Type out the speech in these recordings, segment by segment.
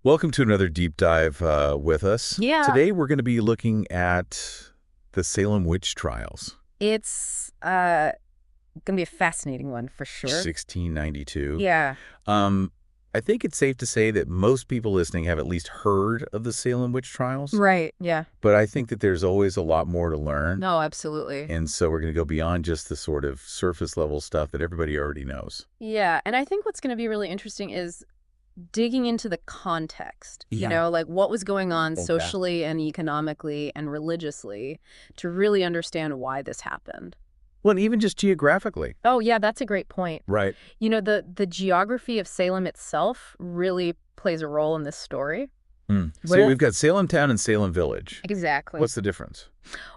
Welcome to another deep dive with us. Yeah. Today we're going to be looking at the Salem Witch Trials. It's going to be a fascinating one for sure. 1692. Yeah. I think it's safe to say that most people listening have at least heard of the Salem Witch Trials. Right, yeah. But I think that there's always a lot more to learn. No, absolutely. And so we're going to go beyond just the sort of surface level stuff that everybody already knows. Yeah, and I think what's going to be really interesting is digging into the context, Yeah. like what was going on Okay. socially and economically and religiously to really understand why this happened. Well, and even just geographically. Oh, yeah, that's a great point. Right. The geography of Salem itself really plays a role in this story. So we've got Salem Town and Salem Village. Exactly. What's the difference?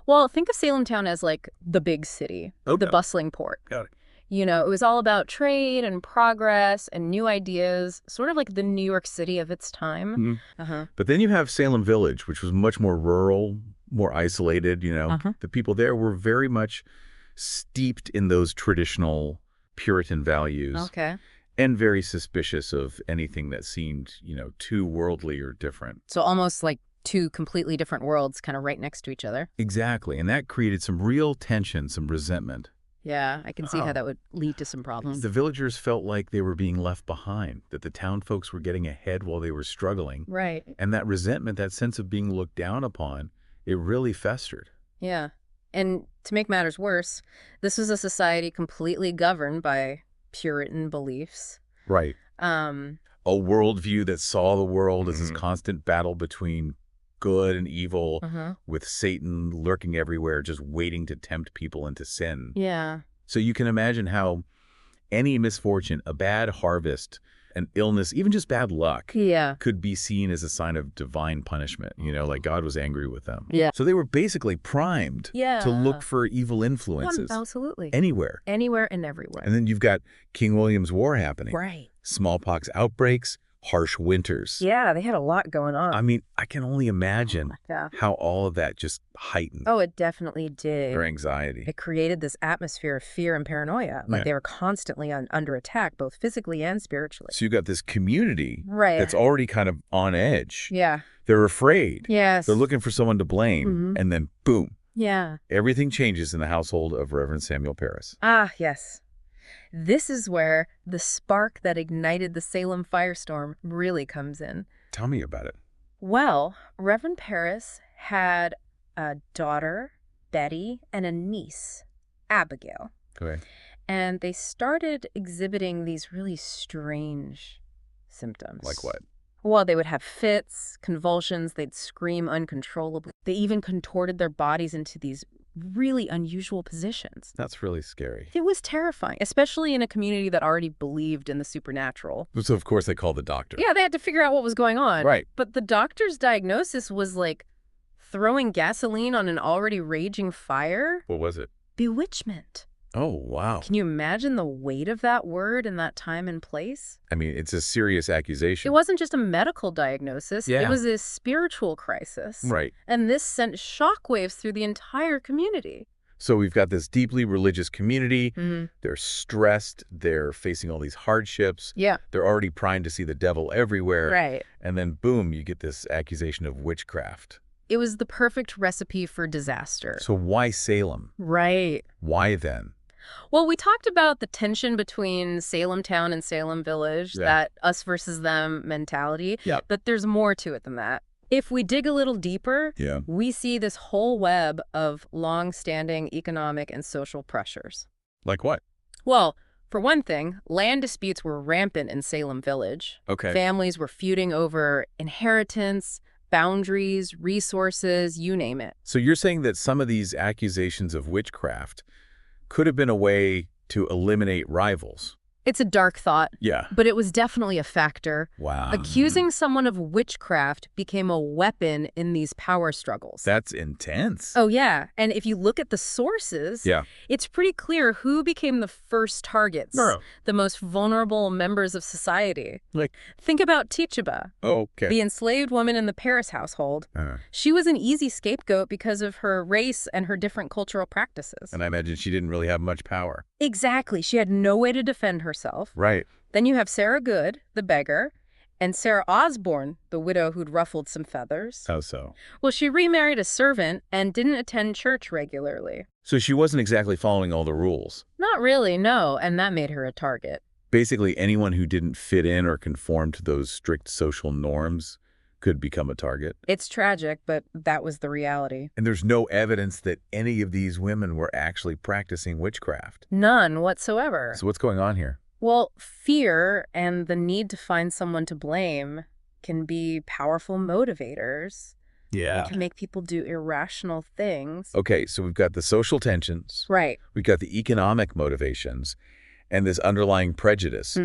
Well, think of Salem Town as like the big city, Okay. the bustling port. Got it. It was all about trade and progress and new ideas, sort of like the New York City of its time. But then you have Salem Village, which was much more rural, more isolated, The people there were very much steeped in those traditional Puritan values. Okay. And very suspicious of anything that seemed, too worldly or different. So almost like two completely different worlds kind of right next to each other. Exactly. And that created some real tension, some resentment. Yeah, I can see how that would lead to some problems. The villagers felt like they were being left behind, that the town folks were getting ahead while they were struggling. Right. And that resentment, that sense of being looked down upon, it really festered. Yeah. And to make matters worse, this was a society completely governed by Puritan beliefs. Right. A worldview that saw the world as this constant battle between good and evil, with Satan lurking everywhere, just waiting to tempt people into sin. Yeah. So you can imagine how any misfortune, a bad harvest, an illness, even just bad luck, could be seen as a sign of divine punishment, like God was angry with them. Yeah. So they were basically primed to look for evil influences. Absolutely. Anywhere. Anywhere and everywhere. And then you've got King William's War happening. Right. Smallpox outbreaks, harsh winters. Yeah, they had a lot going on. I mean, I can only imagine how all of that just heightened Oh, it definitely did. their anxiety. It created this atmosphere of fear and paranoia. Like they were constantly under attack, both physically and spiritually. So you've got this community Right. that's already kind of on edge. Yeah. They're afraid. Yes. They're looking for someone to blame. And then, boom, Yeah. everything changes in the household of Reverend Samuel Parris. Ah, yes. This is where the spark that ignited the Salem firestorm really comes in. Tell me about it. Well, Reverend Parris had a daughter, Betty, and a niece, Abigail. Okay. And they started exhibiting these really strange symptoms. Like what? Well, they would have fits, convulsions, they'd scream uncontrollably. They even contorted their bodies into these really unusual positions. That's really scary. It was terrifying, especially in a community that already believed in the supernatural. So, of course, they called the doctor. Yeah, they had to figure out what was going on. Right. But the doctor's diagnosis was like throwing gasoline on an already raging fire. What was it? Bewitchment. Oh, wow. Can you imagine the weight of that word in that time and place? I mean, it's a serious accusation. It wasn't just a medical diagnosis. Yeah. It was a spiritual crisis. Right. And this sent shockwaves through the entire community. So we've got this deeply religious community. Mm-hmm. They're stressed. They're facing all these hardships. Yeah. They're already primed to see the devil everywhere. Right. And then, boom, you get this accusation of witchcraft. It was the perfect recipe for disaster. So why Salem? Right. Why then? Well, we talked about the tension between Salem Town and Salem Village, that us versus them mentality. Yeah. But there's more to it than that. If we dig a little deeper, we see this whole web of long-standing economic and social pressures. Like what? Well, for one thing, land disputes were rampant in Salem Village. Okay. Families were feuding over inheritance, boundaries, resources, you name it. So you're saying that some of these accusations of witchcraft could have been a way to eliminate rivals? It's a dark thought. Yeah. But it was definitely a factor. Wow. Accusing someone of witchcraft became a weapon in these power struggles. That's intense. Oh, yeah. And if you look at the sources, it's pretty clear who became the first targets, the most vulnerable members of society. Like, think about Tituba, the enslaved woman in the Parris household. She was an easy scapegoat because of her race and her different cultural practices. And I imagine she didn't really have much power. Exactly. She had no way to defend herself. Right. Then you have Sarah Good, the beggar, And Sarah Osborne, the widow who'd ruffled some feathers. How so? Well, she remarried a servant and didn't attend church regularly. So she wasn't exactly following all the rules. Not really, no, and that made her a target. Basically, anyone who didn't fit in or conform to those strict social norms could become a target. It's tragic, but that was the reality. And there's no evidence that any of these women were actually practicing witchcraft. None whatsoever. So what's going on here? Well, fear and the need to find someone to blame can be powerful motivators. Yeah. It can make people do irrational things. Okay, so we've got the social tensions. Right. We've got the economic motivations and this underlying prejudice.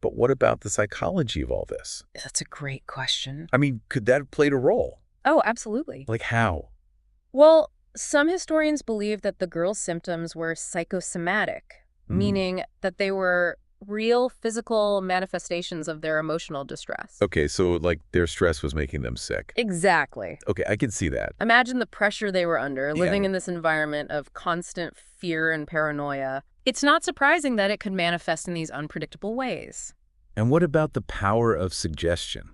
But what about the psychology of all this? That's a great question. I mean, could that have played a role? Oh, absolutely. Like how? Well, some historians believe that the girls' symptoms were psychosomatic, meaning that they were real physical manifestations of their emotional distress. Okay, so like their stress was making them sick. Exactly. Okay, I can see that. Imagine the pressure they were under, living in this environment of constant fear and paranoia. It's not surprising that it could manifest in these unpredictable ways. And what about the power of suggestion?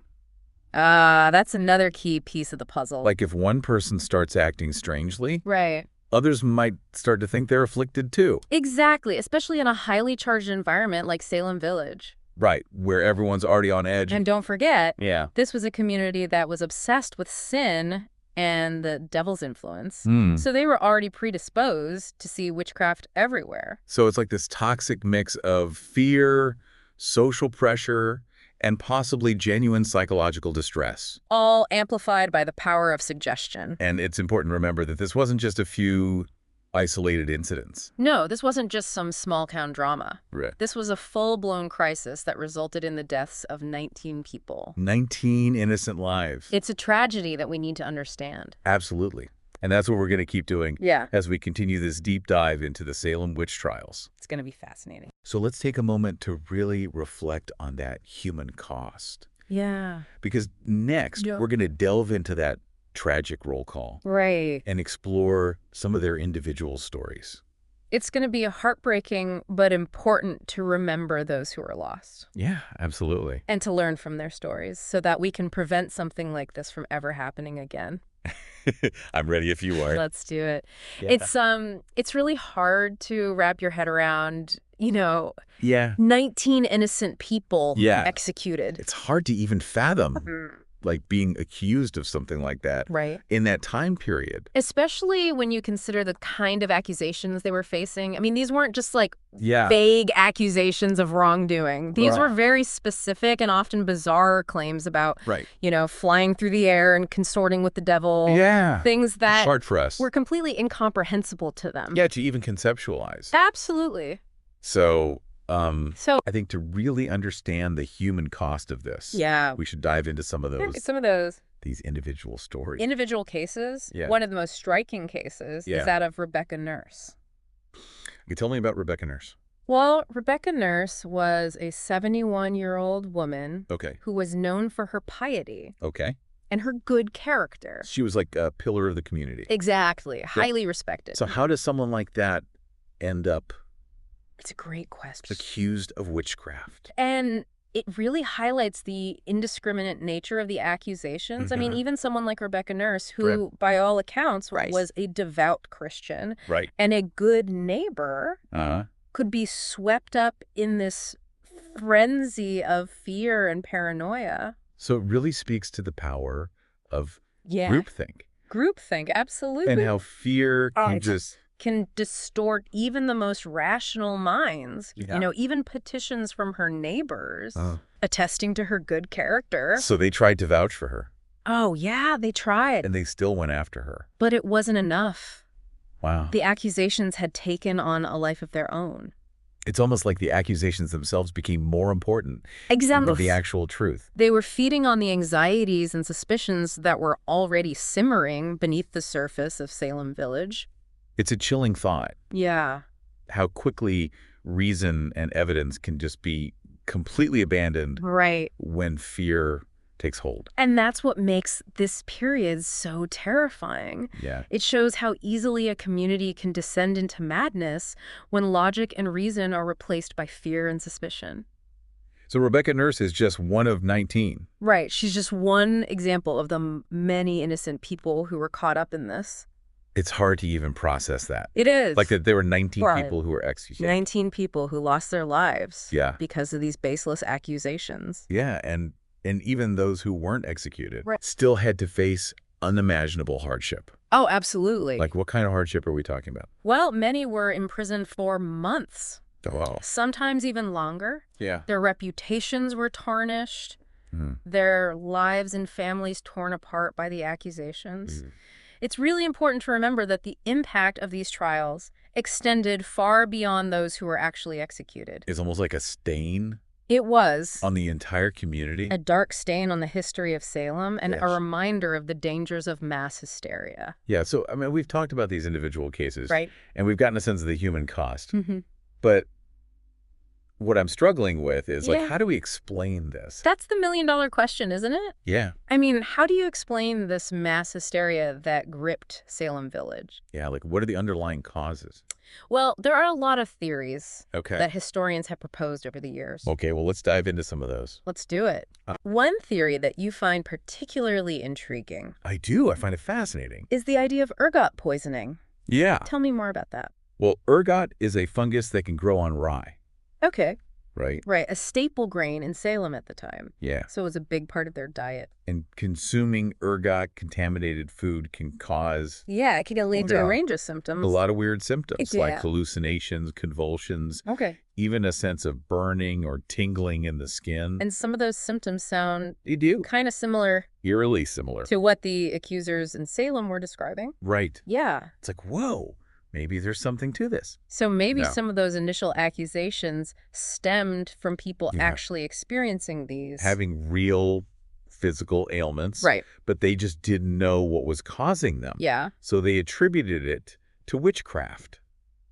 That's another key piece of the puzzle. Like if one person starts acting strangely, right. Others might start to think they're afflicted too. Exactly, especially in a highly charged environment like Salem Village. Right, where everyone's already on edge. And don't forget, this was a community that was obsessed with sin and the devil's influence. So they were already predisposed to see witchcraft everywhere. So it's like this toxic mix of fear, social pressure, and possibly genuine psychological distress. All amplified by the power of suggestion. And it's important to remember that this wasn't just a few isolated incidents. No, this wasn't just some small-town drama. Right. This was a full-blown crisis that resulted in the deaths of 19 people. 19 innocent lives. It's a tragedy that we need to understand. Absolutely. And that's what we're going to keep doing as we continue this deep dive into the Salem Witch Trials. It's going to be fascinating. So let's take a moment to really reflect on that human cost. Yeah. Because next, we're going to delve into that tragic roll call. Right. And explore some of their individual stories. It's going to be heartbreaking, but important to remember those who are lost. Yeah, absolutely. And to learn from their stories so that we can prevent something like this from ever happening again. I'm ready if you are. Let's do it. Yeah. It's really hard to wrap your head around, 19 innocent people executed. It's hard to even fathom. Like being accused of something like that in that time period. Especially when you consider the kind of accusations they were facing. I mean, these weren't just like vague accusations of wrongdoing. These were very specific and often bizarre claims about, flying through the air and consorting with the devil. Yeah. Things that hard for us. Were completely incomprehensible to them. Yeah, to even conceptualize. Absolutely. So I think to really understand the human cost of this, we should dive into some of those. These individual stories. Individual cases. Yeah. One of the most striking cases is that of Rebecca Nurse. Tell me about Rebecca Nurse. Well, Rebecca Nurse was a 71-year-old woman who was known for her piety. And her good character. She was like a pillar of the community. Exactly. Highly respected. So how does someone like that end up... It's a great question. Accused of witchcraft. And it really highlights the indiscriminate nature of the accusations. I mean, even someone like Rebecca Nurse, who, by all accounts, was a devout Christian and a good neighbor, could be swept up in this frenzy of fear and paranoia. So it really speaks to the power of groupthink. Groupthink, absolutely. And how fear can distort even the most rational minds. Even petitions from her neighbors attesting to her good character. So they tried to vouch for her. Oh, yeah, they tried. And they still went after her. But it wasn't enough. Wow. The accusations had taken on a life of their own. It's almost like the accusations themselves became more important than the actual truth. They were feeding on the anxieties and suspicions that were already simmering beneath the surface of Salem Village. It's a chilling thought. Yeah. How quickly reason and evidence can just be completely abandoned when fear takes hold. And that's what makes this period so terrifying. Yeah. It shows how easily a community can descend into madness when logic and reason are replaced by fear and suspicion. So Rebecca Nurse is just one of 19. Right. She's just one example of the many innocent people who were caught up in this. It's hard to even process that. It is. Like that there were 19 people who were executed. 19 people who lost their lives Yeah. because of these baseless accusations. Yeah, and even those who weren't executed still had to face unimaginable hardship. Oh, absolutely. Like what kind of hardship are we talking about? Well, many were imprisoned for months. Oh, wow. Sometimes even longer. Yeah. Their reputations were tarnished. Their lives and families torn apart by the accusations. It's really important to remember that the impact of these trials extended far beyond those who were actually executed. It's almost like a stain. It was. On the entire community. A dark stain on the history of Salem and a reminder of the dangers of mass hysteria. Yeah, so, I mean, we've talked about these individual cases. Right. And we've gotten a sense of the human cost. But what I'm struggling with is, like, how do we explain this? That's the million-dollar question, isn't it? Yeah. I mean, how do you explain this mass hysteria that gripped Salem Village? Yeah, like, what are the underlying causes? Well, there are a lot of theories that historians have proposed over the years. Okay, well, let's dive into some of those. Let's do it. One theory that you find particularly intriguing. I do. I find it fascinating. Is the idea of ergot poisoning. Yeah. Tell me more about that. Well, ergot is a fungus that can grow on rye. Okay. Right? Right. A staple grain in Salem at the time. Yeah. So it was a big part of their diet. And consuming ergot-contaminated food can cause... Yeah, it can lead to a range of symptoms. A lot of weird symptoms, like hallucinations, convulsions, even a sense of burning or tingling in the skin. And some of those symptoms sound... They do. Kind of similar... Eerily similar. ...to what the accusers in Salem were describing. Right. Yeah. It's like, whoa. Maybe there's something to this. So maybe some of those initial accusations stemmed from people actually experiencing these. Having real physical ailments. Right. But they just didn't know what was causing them. Yeah. So they attributed it to witchcraft.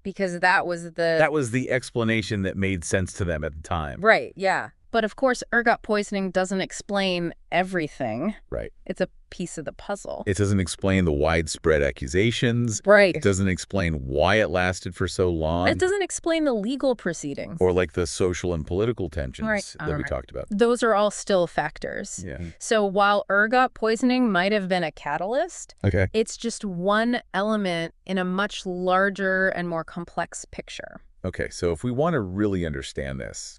Because that was the... That was the explanation that made sense to them at the time. Right, yeah. But of course, ergot poisoning doesn't explain everything. Right. It's a piece of the puzzle. It doesn't explain the widespread accusations. Right. It doesn't explain why it lasted for so long. It doesn't explain the legal proceedings. Or like the social and political tensions that we talked about. Those are all still factors. Yeah. So while ergot poisoning might have been a catalyst, it's just one element in a much larger and more complex picture. Okay, so if we want to really understand this,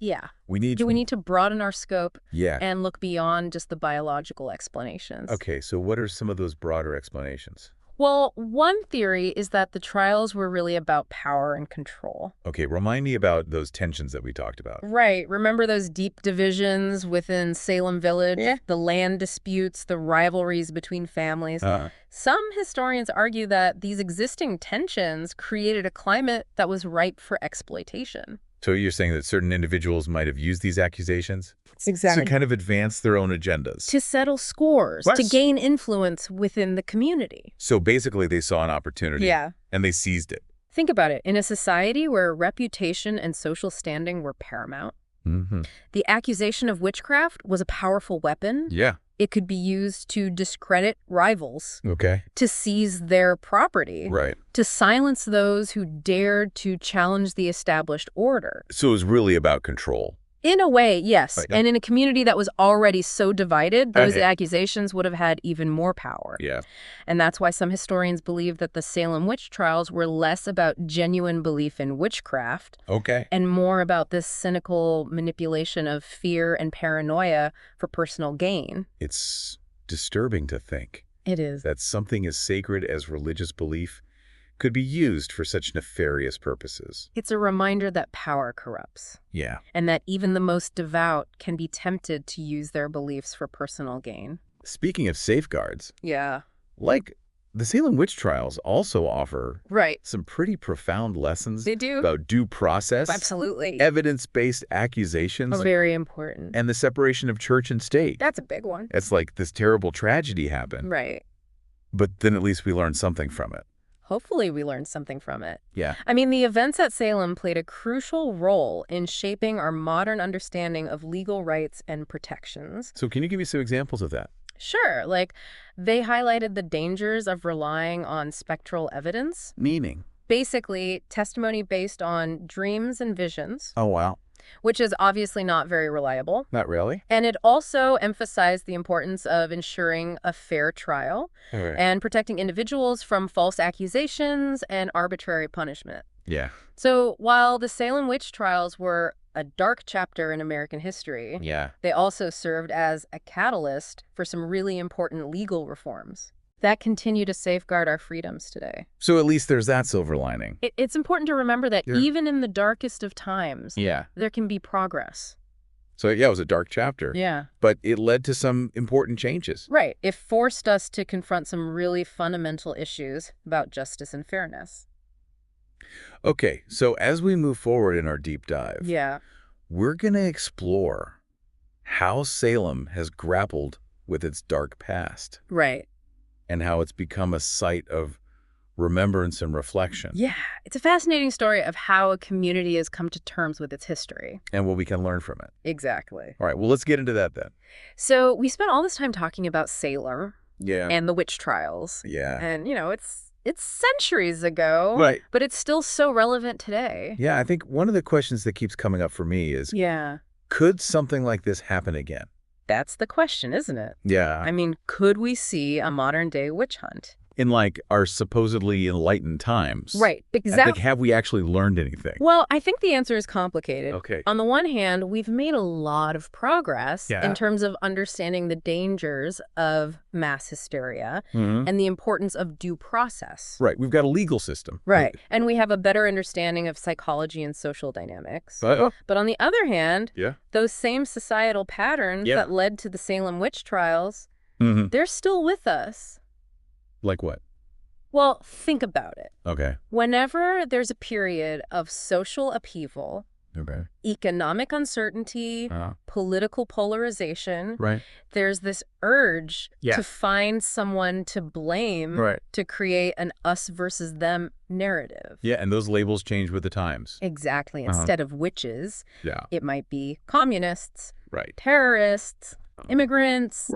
we need to broaden our scope Yeah. and look beyond just the biological explanations. Okay, so what are some of those broader explanations? Well, one theory is that the trials were really about power and control. Okay, remind me about those tensions that we talked about. Right. Remember those deep divisions within Salem Village? Yeah. The land disputes, the rivalries between families. Some historians argue that these existing tensions created a climate that was ripe for exploitation. So you're saying that certain individuals might have used these accusations? Exactly. To kind of advance their own agendas. To settle scores, to gain influence within the community. So basically they saw an opportunity and they seized it. Think about it. In a society where reputation and social standing were paramount, the accusation of witchcraft was a powerful weapon. Yeah. It could be used to discredit rivals. Okay. To seize their property. Right. To silence those who dared to challenge the established order. So it was really about control. In a way, yes. Right. And in a community that was already so divided, those accusations would have had even more power. Yeah. And that's why some historians believe that the Salem Witch Trials were less about genuine belief in witchcraft. And more about this cynical manipulation of fear and paranoia for personal gain. It's disturbing to think. It is. That something as sacred as religious belief could be used for such nefarious purposes. It's a reminder that power corrupts. Yeah. And that even the most devout can be tempted to use their beliefs for personal gain. Speaking of safeguards. Yeah. Like, the Salem Witch Trials also offer some pretty profound lessons. They do. About due process. Absolutely. Evidence-based accusations. Very important. And the separation of church and state. That's a big one. It's like this terrible tragedy happened. Right. But then at least we learned something from it. Hopefully we learned something from it. Yeah. I mean, the events at Salem played a crucial role in shaping our modern understanding of legal rights and protections. So can you give me some examples of that? Sure. Like, they highlighted the dangers of relying on spectral evidence. Meaning? Basically, testimony based on dreams and visions. Oh, wow. which is obviously not very reliable. Not really? And it also emphasized the importance of ensuring a fair trial and protecting individuals from false accusations and arbitrary punishment. Yeah. So while the Salem Witch Trials were a dark chapter in American history, they also served as a catalyst for some really important legal reforms that continue to safeguard our freedoms today. So at least there's that silver lining. It's important to remember that even in the darkest of times, there can be progress. So yeah, it was a dark chapter. Yeah. But it led to some important changes. Right. It forced us to confront some really fundamental issues about justice and fairness. Okay, so as we move forward in our deep dive, we're going to explore how Salem has grappled with its dark past. Right. And how it's become a site of remembrance and reflection. Yeah, it's a fascinating story of how a community has come to terms with its history. And what we can learn from it. Exactly. All right, well, let's get into that then. So we spent all this time talking about Salem and the witch trials. Yeah. And, you know, it's centuries ago, but it's still so relevant today. Yeah, I think one of the questions that keeps coming up for me is, could something like this happen again? That's the question, isn't it? Yeah. I mean, could we see a modern-day witch hunt? In, like, our supposedly enlightened times. Right, exactly. Like, have we actually learned anything? Well, I think the answer is complicated. Okay. On the one hand, we've made a lot of progress in terms of understanding the dangers of mass hysteria and the importance of due process. Right, we've got a legal system. Right, and we have a better understanding of psychology and social dynamics. But on the other hand, those same societal patterns that led to the Salem Witch Trials, they're still with us. Like what? Well, think about it. Okay. Whenever there's a period of social upheaval, economic uncertainty, political polarization, there's this urge to find someone to blame to create an us versus them narrative. Yeah, and those labels change with the times. Exactly. Instead of witches, it might be communists, terrorists, immigrants.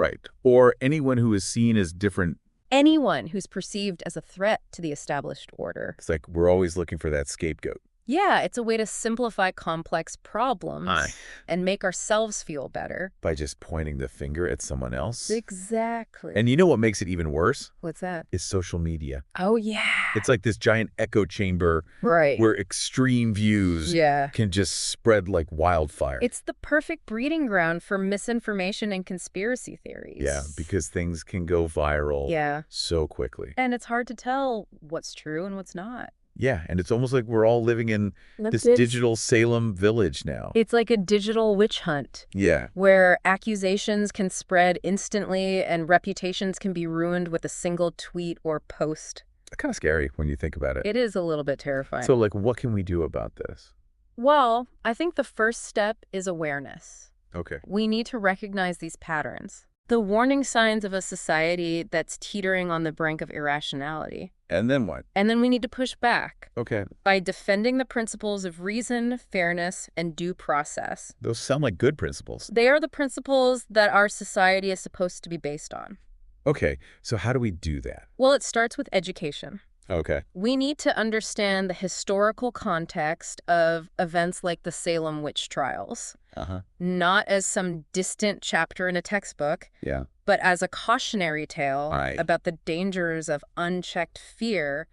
Or anyone who is seen as different. Anyone who's perceived as a threat to the established order. It's like we're always looking for that scapegoat. Yeah, it's a way to simplify complex problems and make ourselves feel better. By just pointing the finger at someone else? Exactly. And you know what makes it even worse? What's that? Is social media. Oh, yeah. It's like this giant echo chamber where extreme views can just spread like wildfire. It's the perfect breeding ground for misinformation and conspiracy theories. Yeah, because things can go viral so quickly. And it's hard to tell what's true and what's not. Yeah, and it's almost like we're all living in this digital Salem village now. It's like a digital witch hunt. Yeah. Where accusations can spread instantly and reputations can be ruined with a single tweet or post. It's kind of scary when you think about it. It is a little bit terrifying. So, like, what can we do about this? Well, I think the first step is awareness. Okay. We need to recognize these patterns. The warning signs of a society that's teetering on the brink of irrationality. And then what? And then we need to push back. Okay. By defending the principles of reason, fairness, and due process. Those sound like good principles. They are the principles that our society is supposed to be based on. Okay, so how do we do that? Well, it starts with education. Okay. We need to understand the historical context of events like the Salem Witch Trials. Not as some distant chapter in a textbook, but as a cautionary tale about the dangers of unchecked fear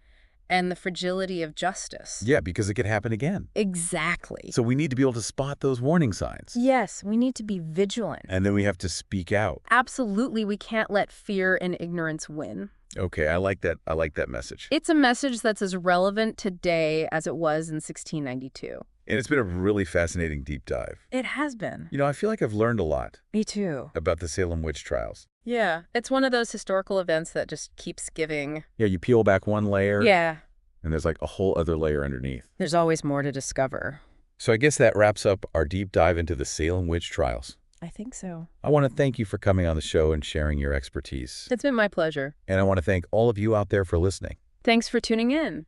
and the fragility of justice. Yeah, because it could happen again. Exactly. So we need to be able to spot those warning signs. Yes, we need to be vigilant. And then we have to speak out. Absolutely, we can't let fear and ignorance win. Okay, I like that. I like that message. It's a message that's as relevant today as it was in 1692. And it's been a really fascinating deep dive. It has been. You know, I feel like I've learned a lot. Me too. About the Salem Witch Trials. Yeah, it's one of those historical events that just keeps giving. Yeah, you peel back one layer. Yeah. And there's like a whole other layer underneath. There's always more to discover. So I guess that wraps up our deep dive into the Salem Witch Trials. I think so. I want to thank you for coming on the show and sharing your expertise. It's been my pleasure. And I want to thank all of you out there for listening. Thanks for tuning in.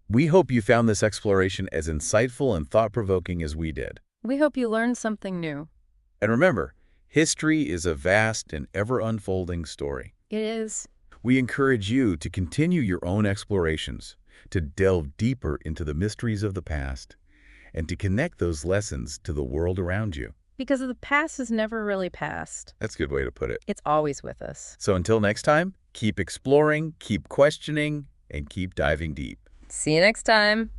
We hope you found this exploration as insightful and thought-provoking as we did. We hope you learned something new. And remember, history is a vast and ever-unfolding story. It is. We encourage you to continue your own explorations, to delve deeper into the mysteries of the past, and to connect those lessons to the world around you. Because the past is never really past. That's a good way to put it. It's always with us. So until next time, keep exploring, keep questioning, and keep diving deep. See you next time.